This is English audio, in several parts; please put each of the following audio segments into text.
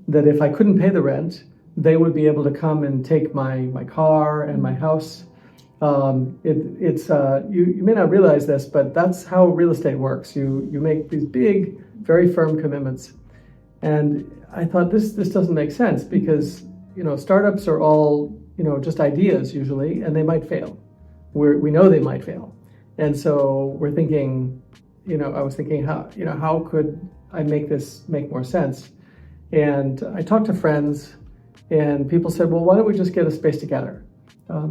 that if I couldn't pay the rent, they would be able to come and take my car and my house. You may not realize this, but that's how real estate works. You make these big, very firm commitments. And I thought this doesn't make sense because, startups are all, just ideas usually, and they might fail. We know they might fail. And so we're thinking, I was thinking how could I make this make more sense? And I talked to friends and people said, well, why don't we just get a space together?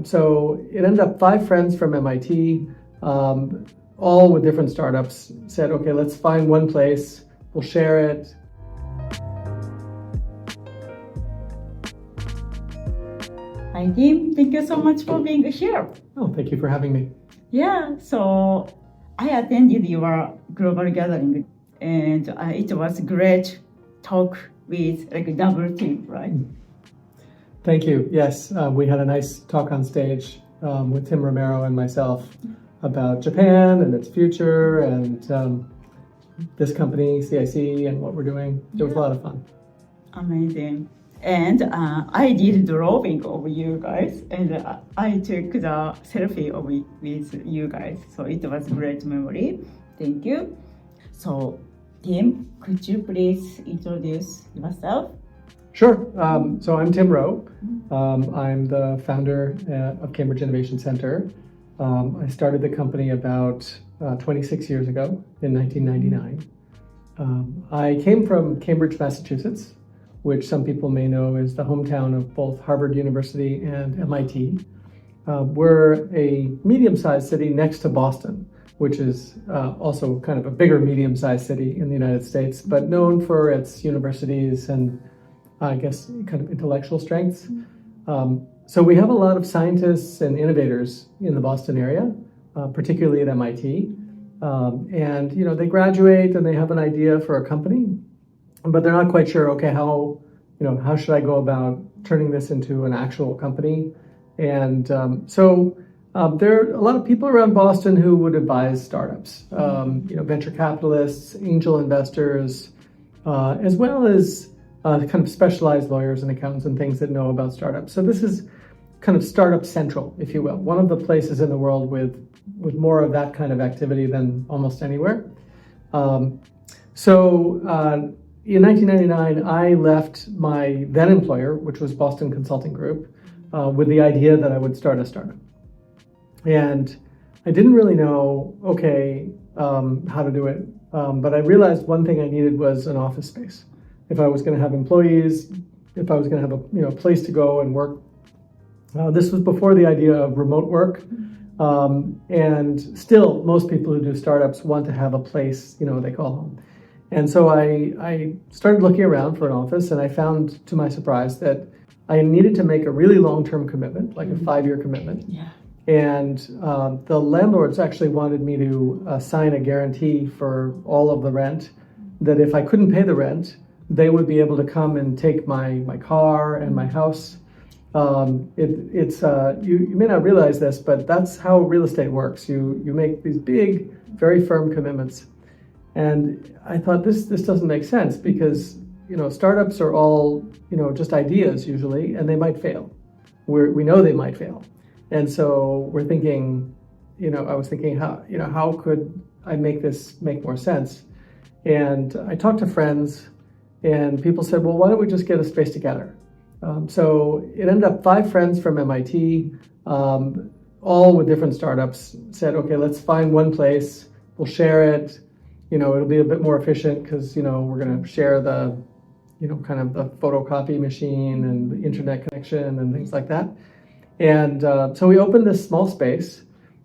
So it ended up 5 friends from MIT, all with different startups, said, okay, let's find one place, we'll share it. Hi, Tim. Thank you so much for being here. Oh, thank you for having me. Yeah, so I attended your global gathering, and it was great talk with like a double team, right? Thank you. Yes, we had a nice talk on stage with Tim Rowe and myself about Japan and its future and this company, CIC, and what we're doing. It was a lot of fun. Amazing. And I did drawing of you guys, and I took the selfie with you guys. So it was a great memory. Thank you. So, Tim, could you please introduce yourself? Sure. So I'm Tim Rowe. I'm the founder of Cambridge Innovation Center. I started the company about 26 years ago in 1999. I came from Cambridge, Massachusetts, which some people may know is the hometown of both Harvard University and MIT. We're a medium-sized city next to Boston, which is also kind of a bigger medium-sized city in the United States, but known for its universities and I guess kind of intellectual strengths. So we have a lot of scientists and innovators in the Boston area, particularly at MIT. And they graduate and they have an idea for a company, but they're not quite sure, okay, how should I go about turning this into an actual company? And so there are a lot of people around Boston who would advise startups, venture capitalists, angel investors, as well as kind of specialized lawyers and accountants and things that know about startups. So this is kind of startup central, if you will, one of the places in the world with more of that kind of activity than almost anywhere. In 1999, I left my then employer, which was Boston Consulting Group, with the idea that I would start a startup. And I didn't really know, how to do it, but I realized one thing I needed was an office space. If I was going to have employees, if I was going to have a place to go and work. This was before the idea of remote work. And still, most people who do startups want to have a place, they call home. And so I started looking around for an office, and I found, to my surprise, that I needed to make a really long-term commitment, like a 5-year commitment. Yeah. And the landlords actually wanted me to sign a guarantee for all of the rent, that if I couldn't pay the rent, they would be able to come and take my car and my house. You may not realize this, but that's how real estate works. You make these big, very firm commitments. And I thought this doesn't make sense because, startups are all, just ideas usually, and they might fail. We know they might fail. And so we're thinking, I was thinking how could I make this make more sense? And I talked to friends and people said, well, why don't we just get a space together? So it ended up 5 friends from MIT, all with different startups, said, okay, let's find one place, we'll share it. It'll be a bit more efficient because, we're going to share the, kind of the photocopy machine and the internet connection and things like that. And so we opened this small space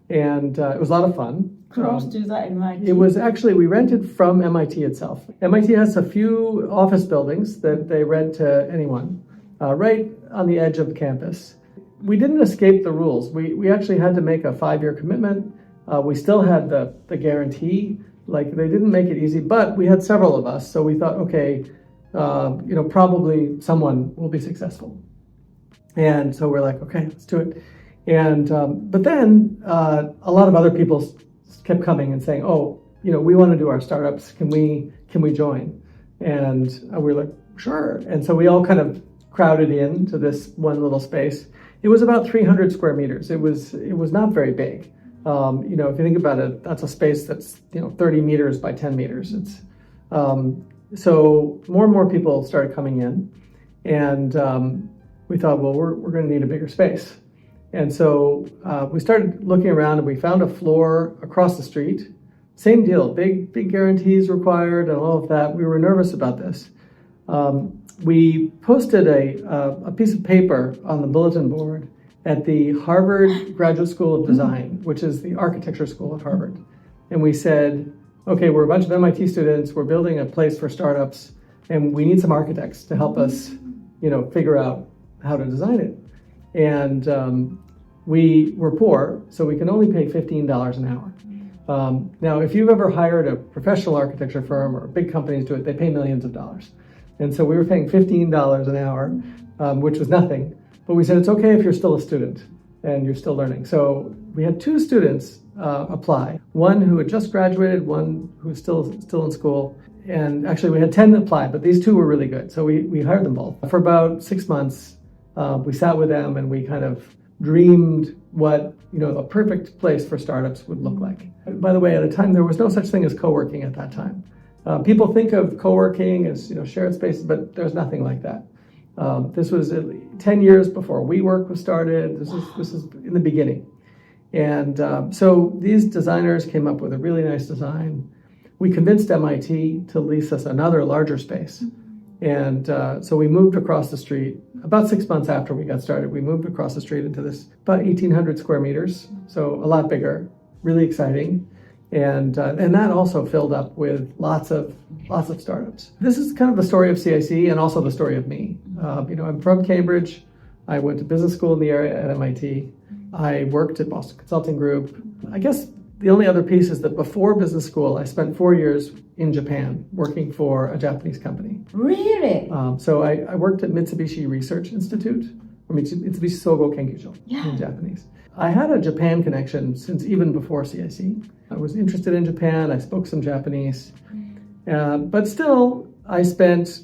and it was a lot of fun. Close to the MIT. It was actually, we rented from MIT itself. MIT has a few office buildings that they rent to anyone, right on the edge of the campus. We didn't escape the rules. We actually had to make a 5-year commitment. We still had the guarantee. Like, they didn't make it easy, but we had several of us. So we thought, okay, probably someone will be successful. And so we're like, okay, let's do it. And but then a lot of other people kept coming and saying, oh, we want to do our startups. Can we join? And we're like, sure. And so we all kind of crowded into this one little space. It was about 300 square meters. It was not very big. If you think about it, that's a space that's 30 meters by 10 meters. It's so more and more people started coming in, and we thought, well, we're going to need a bigger space. And so we started looking around, and we found a floor across the street. Same deal, big guarantees required and all of that. We were nervous about this. We posted a piece of paper on the bulletin board at the Harvard Graduate School of Design, which is the architecture school at Harvard. And we said, okay, we're a bunch of MIT students, we're building a place for startups, and we need some architects to help us, figure out how to design it. And we were poor, so we can only pay $15 an hour. Now, if you've ever hired a professional architecture firm or big companies do it, they pay millions of dollars. And so we were paying $15 an hour, which was nothing. But we said, it's okay if you're still a student and you're still learning. So we had 2 students apply, one who had just graduated, one who was still in school. And actually we had 10 apply, but these 2 were really good. So we hired them both. For about 6 months, we sat with them and we kind of dreamed what a perfect place for startups would look like. By the way, at a time, there was no such thing as co-working at that time. People think of co-working as shared spaces, but there's nothing like that. This was 10 years before WeWork was started. This is in the beginning. And so these designers came up with a really nice design. We convinced MIT to lease us another larger space. And so we moved across the street. About 6 months after we got started, we moved across the street into this about 1,800 square meters. So a lot bigger, really exciting. And that also filled up with lots of startups. This is kind of the story of CIC and also the story of me. I'm from Cambridge. I went to business school in the area at MIT. I worked at Boston Consulting Group. I guess the only other piece is that before business school, I spent 4 years in Japan working for a Japanese company. Really? So I worked at Mitsubishi Research Institute, or Mitsubishi Sogo Kenkyujo in Japanese. I had a Japan connection since even before CIC. I was interested in Japan. I spoke some Japanese. But still, I spent,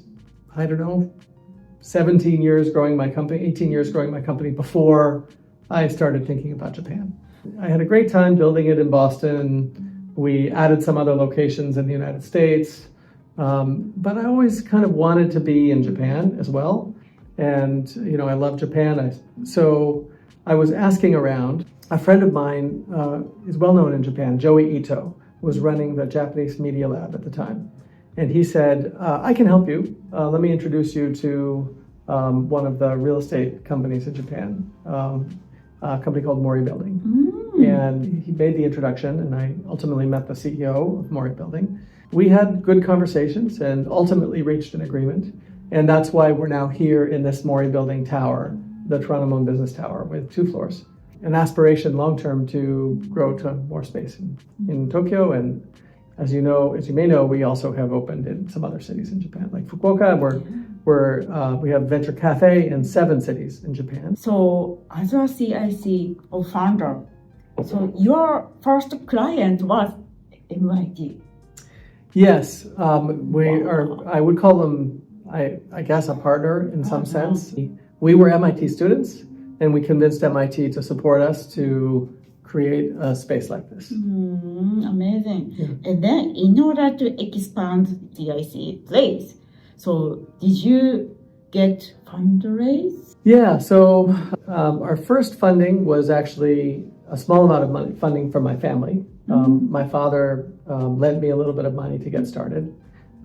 17 years growing my company, 18 years growing my company before I started thinking about Japan. I had a great time building it in Boston. We added some other locations in the United States. But I always kind of wanted to be in Japan as well. And, I love Japan. So I was asking around. A friend of mine is well known in Japan, Joey Ito, was running the Japanese Media Lab at the time. And he said, I can help you. Let me introduce you to one of the real estate companies in Japan, a company called Mori Building. And he made the introduction, and I ultimately met the CEO of Mori Building. We had good conversations and ultimately reached an agreement. And that's why we're now here in this Mori Building tower, the Toronto Business Tower, with 2 floors. An aspiration long-term to grow to more space in Tokyo. And as you may know, we also have opened in some other cities in Japan, like Fukuoka. We have Venture Café in 7 cities in Japan. So as a CIC or founder, so your first client was MIT. Yes, I would call them, I guess, a partner in some sense. We were MIT students, and we convinced MIT to support us to create a space like this. Amazing. Yeah. And then in order to expand CIC place, so did you get fundraise? Yeah, so our first funding was actually a small amount of money, funding from my family. My father lent me a little bit of money to get started.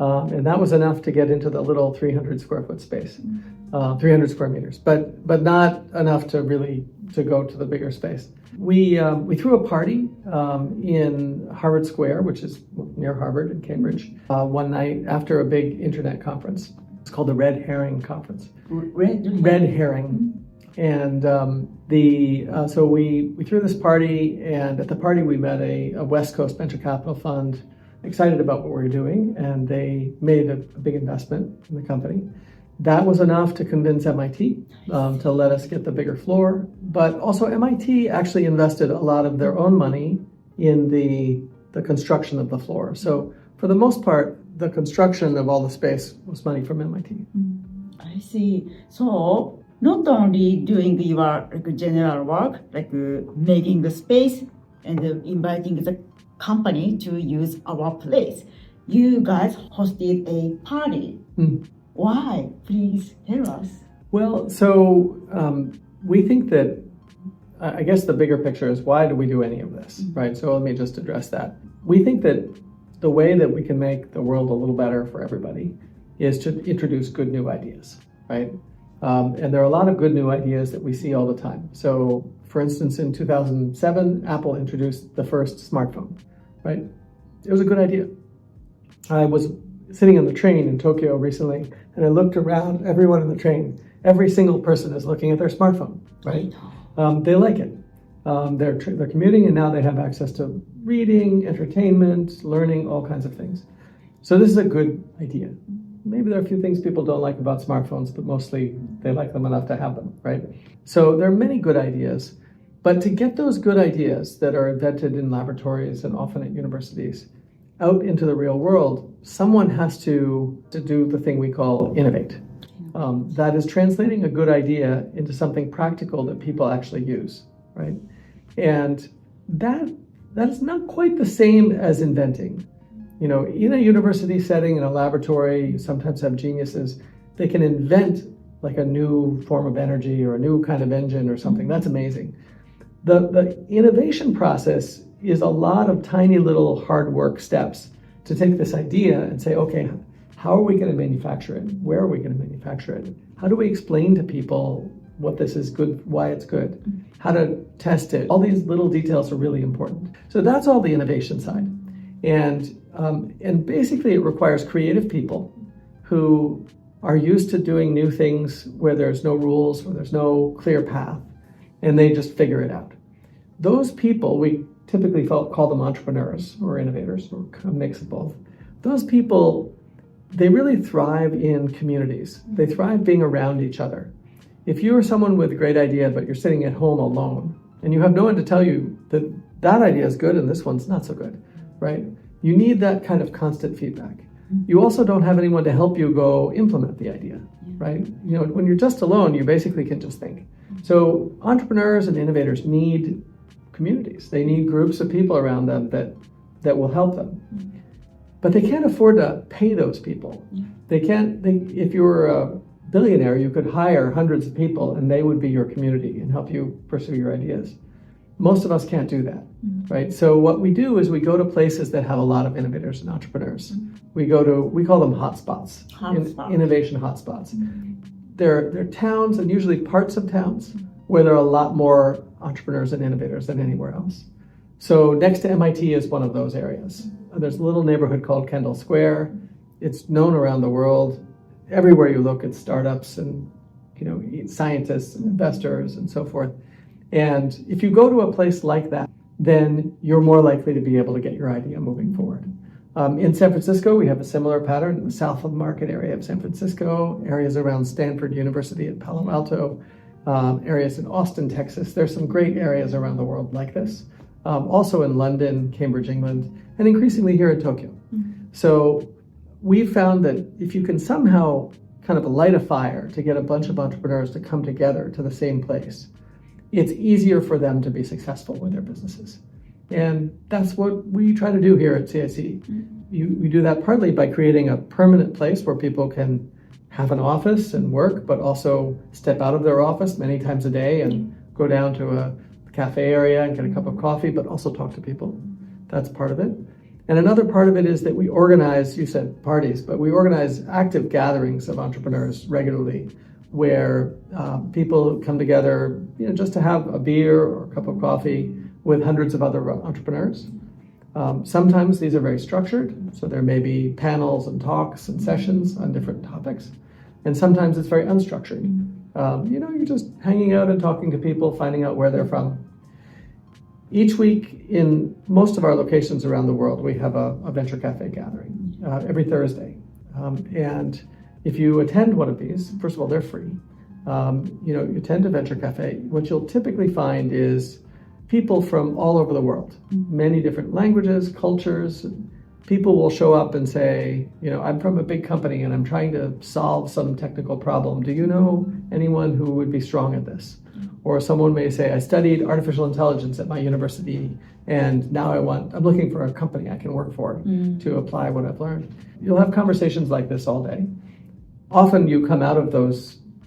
And that was enough to get into the little 300 square foot space, 300 square meters, but not enough to go to the bigger space. We threw a party in Harvard Square, which is near Harvard in Cambridge, one night after a big internet conference. It's called the Red Herring Conference. Red Herring. And so we threw this party, and at the party we met a West Coast venture capital fund, excited about what we were doing, and they made a big investment in the company. That was enough to convince MIT to let us get the bigger floor. But also MIT actually invested a lot of their own money in the construction of the floor. So for the most part, the construction of all the space was money from MIT. I see. So not only doing your general work, making the space and inviting the company to use our place, you guys hosted a party. Why? Please tell us. Well, so we think that, I guess the bigger picture is, why do we do any of this, right? So let me just address that. We think that the way that we can make the world a little better for everybody is to introduce good new ideas, right? And there are a lot of good new ideas that we see all the time. So, for instance, in 2007, Apple introduced the first smartphone, right? It was a good idea. I was sitting on the train in Tokyo recently, and I looked around, everyone in the train, every single person is looking at their smartphone, right? They like it. They're commuting, and now they have access to reading, entertainment, learning, all kinds of things. So this is a good idea. Maybe there are a few things people don't like about smartphones, but mostly they like them enough to have them, right? So there are many good ideas, but to get those good ideas that are invented in laboratories and often at universities out into the real world, someone has to do the thing we call innovate. That is translating a good idea into something practical that people actually use, right? And that is not quite the same as inventing. You know, in a university setting, in a laboratory, you sometimes have geniuses. They can invent like a new form of energy or a new kind of engine or something. That's amazing. The innovation process is a lot of tiny little hard work steps to take this idea and say, okay, how are we going to manufacture it? Where are we going to manufacture it? How do we explain to people what this is good, why it's good, how to test it? All these little details are really important. So that's all the innovation side. And basically it requires creative people who are used to doing new things where there's no rules, where there's no clear path, and they just figure it out. Those people, we typically call them entrepreneurs or innovators, or a mix of both. Those people, they really thrive in communities. They thrive being around each other. If you are someone with a great idea, but you're sitting at home alone, and you have no one to tell you that that idea is good and this one's not so good, right? You need that kind of constant feedback. You also don't have anyone to help you go implement the idea, right? You know, when you're just alone, you basically can just think. So entrepreneurs and innovators need communities. They need groups of people around them that will help them. But they can't afford to pay those people. If you were a billionaire, you could hire hundreds of people and they would be your community and help you pursue your ideas. Most of us can't do that, right? So what we do is we go to places that have a lot of innovators and entrepreneurs. We call them hotspots, innovation hotspots. They're towns, and usually parts of towns, where there are a lot more entrepreneurs and innovators than anywhere else. So next to MIT is one of those areas. There's a little neighborhood called Kendall Square. It's known around the world. Everywhere you look, it's startups and scientists and investors and so forth. And if you go to a place like that, then you're more likely to be able to get your idea moving forward. In San Francisco, we have a similar pattern in the South of Market area of San Francisco, areas around Stanford University at Palo Alto, areas in Austin, Texas. There's some great areas around the world like this. Also in London, Cambridge, England, and increasingly here in Tokyo. So we found that if you can somehow kind of light a fire to get a bunch of entrepreneurs to come together to the same place, it's easier for them to be successful with their businesses. And that's what we try to do here at CIC. We do that partly by creating a permanent place where people can have an office and work, but also step out of their office many times a day and go down to a cafe area and get a cup of coffee, but also talk to people. That's part of it. And another part of it is that we organize, you said parties, but we organize active gatherings of entrepreneurs regularly, where people come together, just to have a beer or a cup of coffee with hundreds of other entrepreneurs. Sometimes these are very structured, so there may be panels and talks and sessions on different topics. And sometimes it's very unstructured. You're just hanging out and talking to people, finding out where they're from. Each week in most of our locations around the world, we have a Venture Café gathering every Thursday. And if you attend one of these, first of all, they're free. You attend a Venture Café, what you'll typically find is people from all over the world, many different languages, cultures, people will show up and say, I'm from a big company and I'm trying to solve some technical problem. Do you know anyone who would be strong at this? Or someone may say, I studied artificial intelligence at my university and now I'm looking for a company I can work for to apply what I've learned. You'll have conversations like this all day. Often you come out of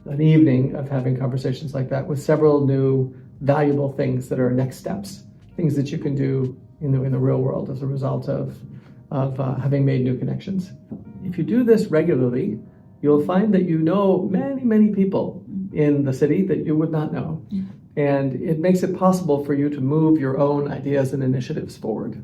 an evening of having conversations like that with several new valuable things that are next steps, things that you can do in the real world as a result of having made new connections. If you do this regularly, you'll find that you know many, many people in the city that you would not know. And it makes it possible for you to move your own ideas and initiatives forward.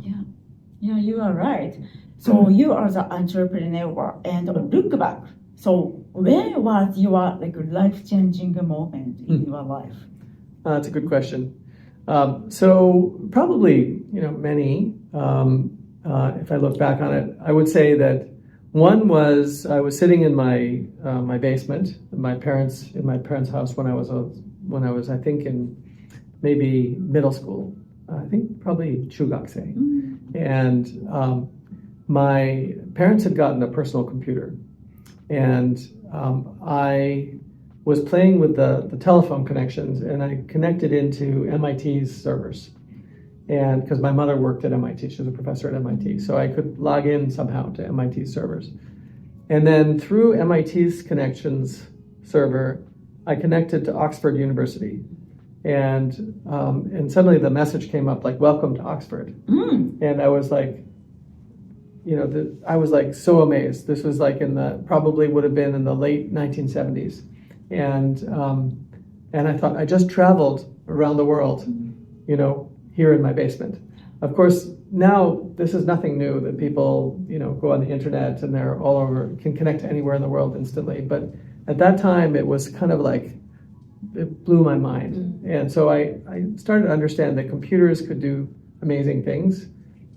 Yeah, you are right. So you are the entrepreneur and look back. So when was your life-changing moment in your life? That's a good question. So probably, many. If I look back on it, I would say that one was I was sitting in my basement in my parents' house when I was I think in maybe middle school. I think probably Chugakse. And my parents had gotten a personal computer, and I was playing with the telephone connections, and I connected into MIT's servers. And because my mother worked at MIT, she was a professor at MIT, so I could log in somehow to MIT's servers. And then through MIT's connections server, I connected to Oxford University. And suddenly the message came up like, welcome to Oxford. And I was like, I was like so amazed. This was like probably would have been in the late 1970s. And I thought, I just traveled around the world, here in my basement. Of course, now this is nothing new that people, go on the internet and they're all over, can connect anywhere in the world instantly. But at that time, it was kind of like, it blew my mind. And so I started to understand that computers could do amazing things.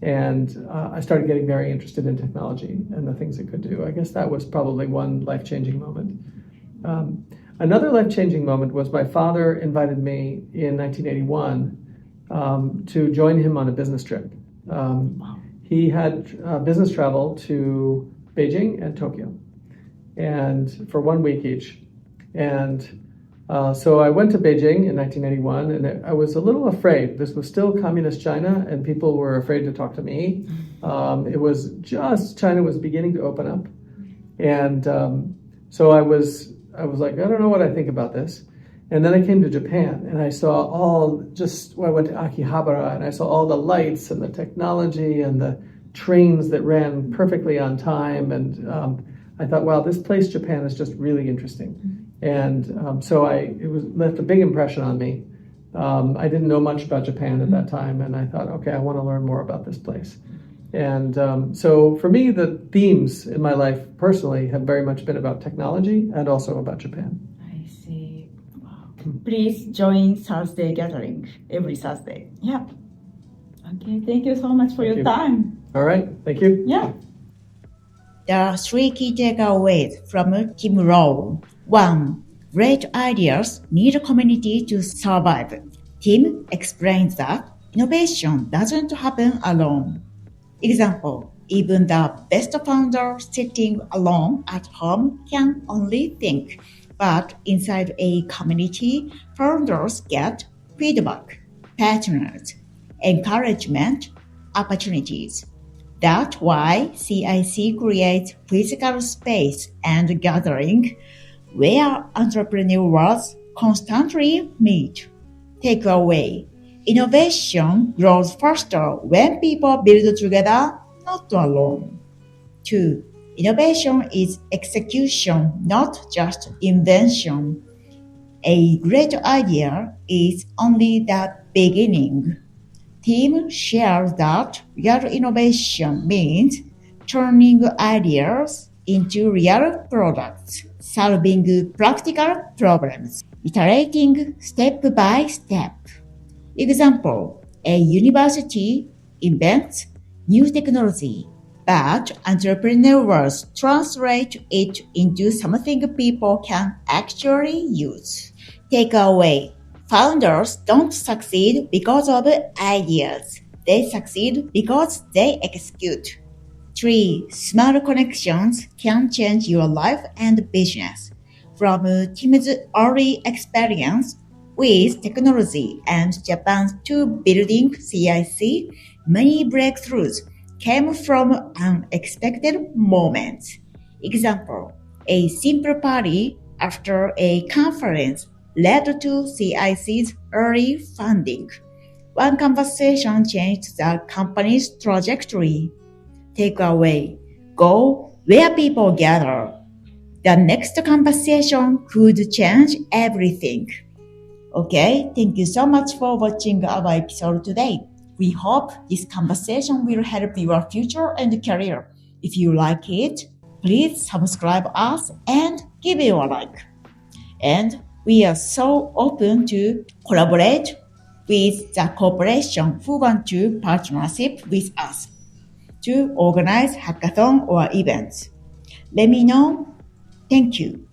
And I started getting very interested in technology and the things it could do. I guess that was probably one life-changing moment. Another life-changing moment was my father invited me in 1981 to join him on a business trip. He had business travel to Beijing and Tokyo, and for 1 week each. And so I went to Beijing in 1981, and I was a little afraid. This was still communist China, and people were afraid to talk to me. It was just China was beginning to open up, and so I was like, I don't know what I think about this. And then I came to Japan, and I saw I went to Akihabara, and I saw all the lights and the technology and the trains that ran perfectly on time. And I thought, wow, this place, Japan, is just really interesting. And so it left a big impression on me. I didn't know much about Japan at that time, and I thought, okay, I want to learn more about this place. And so for me, the themes in my life personally have very much been about technology and also about Japan. I see. Wow. Please join Thursday gathering every Thursday. Yeah. Okay, thank you so much for your time. All right, thank you. Yeah. There are 3 key takeaways from Tim Rowe. 1. Great ideas need a community to survive. Tim explains that innovation doesn't happen alone. Example, even the best founder sitting alone at home can only think, but inside a community, founders get feedback, partners, encouragement, opportunities. That's why CIC creates physical space and gathering where entrepreneurs constantly meet. Takeaway: innovation grows faster when people build together, not alone. 2. Innovation is execution, not just invention. A great idea is only the beginning. Tim shares that real innovation means turning ideas into real products, solving practical problems, iterating step by step. Example, a university invents new technology, but entrepreneurs translate it into something people can actually use. Takeaway: founders don't succeed because of ideas. They succeed because they execute. 3. Small connections can change your life and business. From Tim's early experience with technology and Japan to building CIC, many breakthroughs came from unexpected moments. Example, a simple party after a conference led to CIC's early funding. One conversation changed the company's trajectory. Takeaway: go where people gather. The next conversation could change everything. Okay, thank you so much for watching our episode today. We hope this conversation will help your future and career. If you like it, please subscribe us and give it a like. And we are so open to collaborate with the corporation who want to partnership with us to organize hackathon or events. Let me know. Thank you.